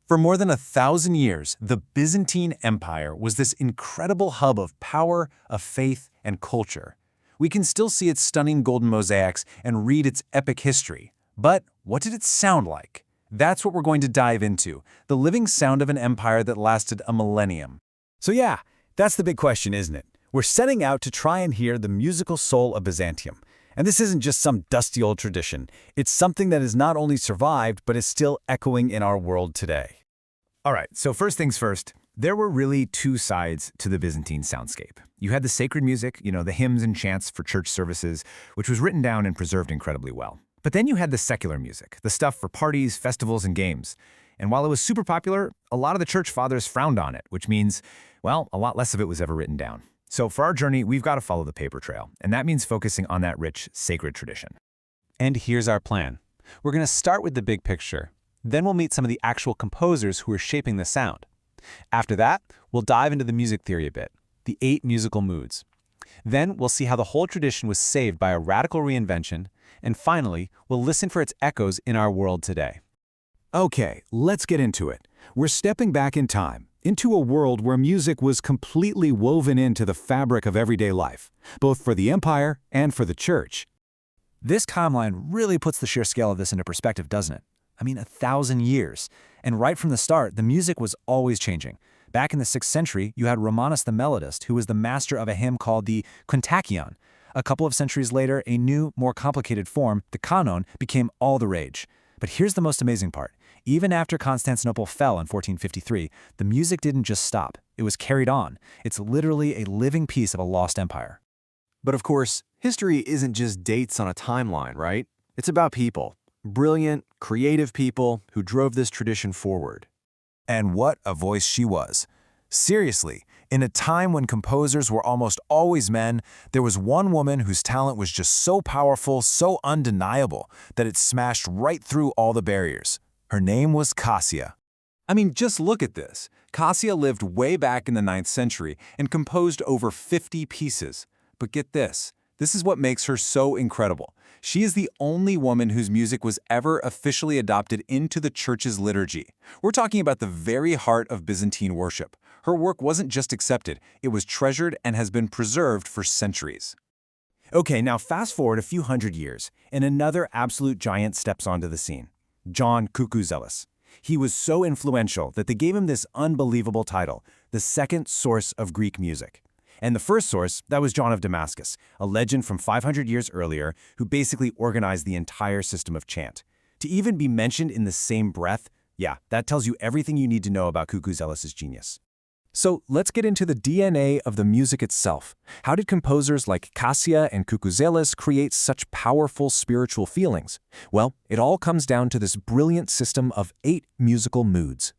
For more than 1,000 years, the Byzantine Empire was this incredible hub of power, of faith, and culture. We can still see its stunning golden mosaics and read its epic history. But what did it sound like? That's what we're going to dive into, the living sound of an empire that lasted a millennium. So yeah, that's the big question, isn't it? We're setting out to try and hear the musical soul of Byzantium. And this isn't just some dusty old tradition. It's something that has not only survived, but is still echoing in our world today. All right, so first things first, there were really two sides to the Byzantine soundscape. You had the sacred music, the hymns and chants for church services, which was written down and preserved incredibly well. But then you had the secular music, the stuff for parties, festivals, and games. And while it was super popular, a lot of the church fathers frowned on it, which means, well, a lot less of it was ever written down. So for our journey, we've got to follow the paper trail, and that means focusing on that rich, sacred tradition. And here's our plan. We're going to start with the big picture. Then we'll meet some of the actual composers who are shaping the sound. After that, we'll dive into the music theory a bit, the 8 musical moods. Then we'll see how the whole tradition was saved by a radical reinvention, and finally, we'll listen for its echoes in our world today. Okay, let's get into it. We're stepping back in time, into a world where music was completely woven into the fabric of everyday life, both for the empire and for the church. This timeline really puts the sheer scale of this into perspective, doesn't it? 1,000 years. And right from the start, the music was always changing. Back in the 6th century, you had Romanus the melodist, who was the master of a hymn called the Kontakion. A couple of centuries later, a new, more complicated form, the canon, became all the rage. But here's the most amazing part. Even after Constantinople fell in 1453, the music didn't just stop. It was carried on. It's literally a living piece of a lost empire. But of course, history isn't just dates on a timeline, right? It's about people. Brilliant, creative people who drove this tradition forward. And what a voice she was. Seriously, in a time when composers were almost always men, there was one woman whose talent was just so powerful, so undeniable, that it smashed right through all the barriers. Her name was Hagia. Just look at this. Hagia lived way back in the 9th century and composed over 50 pieces. But get this. This is what makes her so incredible. She is the only woman whose music was ever officially adopted into the church's liturgy. We're talking about the very heart of Byzantine worship. Her work wasn't just accepted, it was treasured and has been preserved for centuries. Okay, now fast forward a few hundred years, and another absolute giant steps onto the scene. John Cucuzelos. He was so influential that they gave him this unbelievable title, the second source of Greek music. And the first source, that was John of Damascus, a legend from 500 years earlier who basically organized the entire system of chant. To even be mentioned in the same breath, yeah, that tells you everything you need to know about Cucuzelos' genius. So let's get into the DNA of the music itself. How did composers like Hagia and Cucuzelos create such powerful spiritual feelings? Well, it all comes down to this brilliant system of 8 musical moods.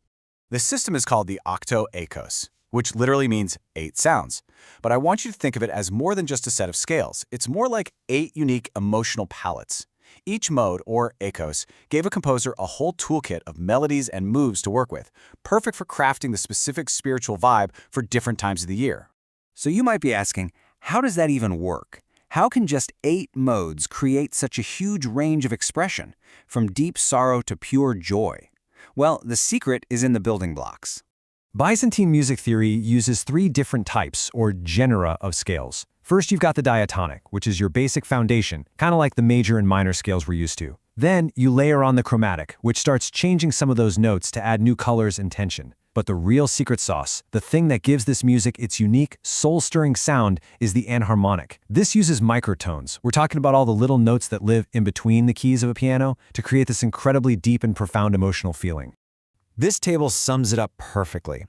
The system is called the octo eikos, which literally means 8 sounds. But I want you to think of it as more than just a set of scales. It's more like 8 unique emotional palettes. Each mode, or eikos, gave a composer a whole toolkit of melodies and moves to work with, perfect for crafting the specific spiritual vibe for different times of the year. So you might be asking, how does that even work? How can just 8 modes create such a huge range of expression, from deep sorrow to pure joy? Well, the secret is in the building blocks. Byzantine music theory uses 3 different types, or genera, of scales. First, you've got the diatonic, which is your basic foundation, kind of like the major and minor scales we're used to. Then, you layer on the chromatic, which starts changing some of those notes to add new colors and tension. But the real secret sauce, the thing that gives this music its unique, soul-stirring sound, is the enharmonic. This uses microtones. We're talking about all the little notes that live in between the keys of a piano to create this incredibly deep and profound emotional feeling. This table sums it up perfectly.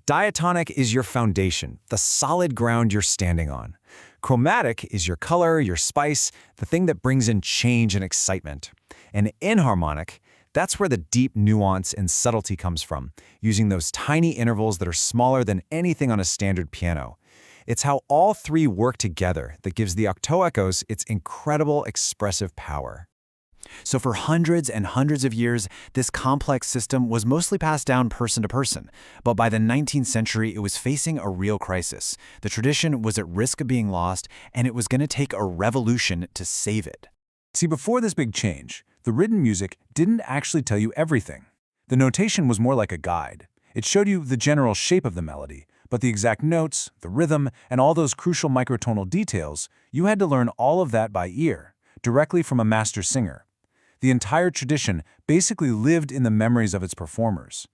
Diatonic is your foundation, the solid ground you're standing on. Chromatic is your color, your spice, the thing that brings in change and excitement. And enharmonic, that's where the deep nuance and subtlety comes from, using those tiny intervals that are smaller than anything on a standard piano. It's how all 3 work together that gives the octoechos its incredible expressive power. So for hundreds and hundreds of years, this complex system was mostly passed down person to person. But by the 19th century, it was facing a real crisis. The tradition was at risk of being lost, and it was going to take a revolution to save it. See, before this big change, the written music didn't actually tell you everything. The notation was more like a guide. It showed you the general shape of the melody, but the exact notes, the rhythm, and all those crucial microtonal details, you had to learn all of that by ear, directly from a master singer. The entire tradition basically lived in the memories of its performers.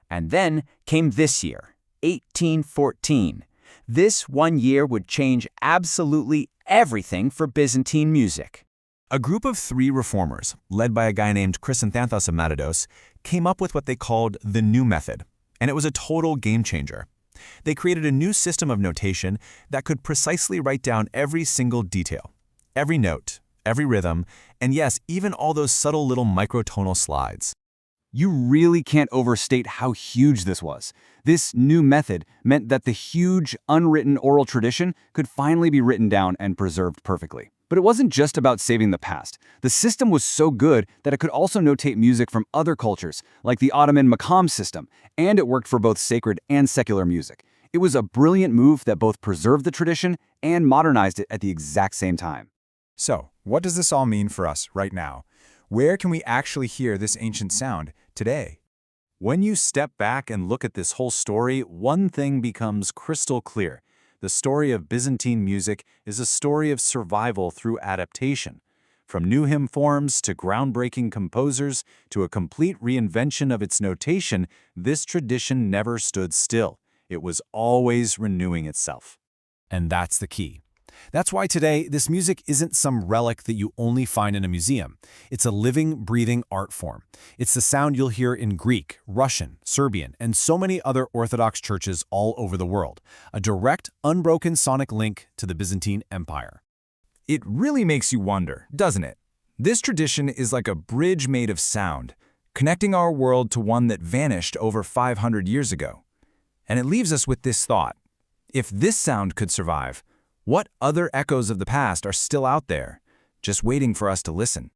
And then came this year, 1814. This one year would change absolutely everything for Byzantine music. A group of 3 reformers, led by a guy named Chrysanthanthes of Matados, came up with what they called the new method, and it was a total game changer. They created a new system of notation that could precisely write down every single detail, every note, every rhythm, and yes, even all those subtle little microtonal slides. You really can't overstate how huge this was. This new method meant that the huge, unwritten oral tradition could finally be written down and preserved perfectly. But it wasn't just about saving the past. The system was so good that it could also notate music from other cultures, like the Ottoman makam system, and it worked for both sacred and secular music. It was a brilliant move that both preserved the tradition and modernized it at the exact same time. So, what does this all mean for us right now? Where can we actually hear this ancient sound today? When you step back and look at this whole story, one thing becomes crystal clear. The story of Byzantine music is a story of survival through adaptation. From new hymn forms to groundbreaking composers to a complete reinvention of its notation, this tradition never stood still. It was always renewing itself. And that's the key. That's why today, this music isn't some relic that you only find in a museum. It's a living, breathing art form. It's the sound you'll hear in Greek, Russian, Serbian, and so many other Orthodox churches all over the world. A direct, unbroken sonic link to the Byzantine Empire. It really makes you wonder, doesn't it? This tradition is like a bridge made of sound, connecting our world to one that vanished over 500 years ago. And it leaves us with this thought. If this sound could survive, what other echoes of the past are still out there, just waiting for us to listen?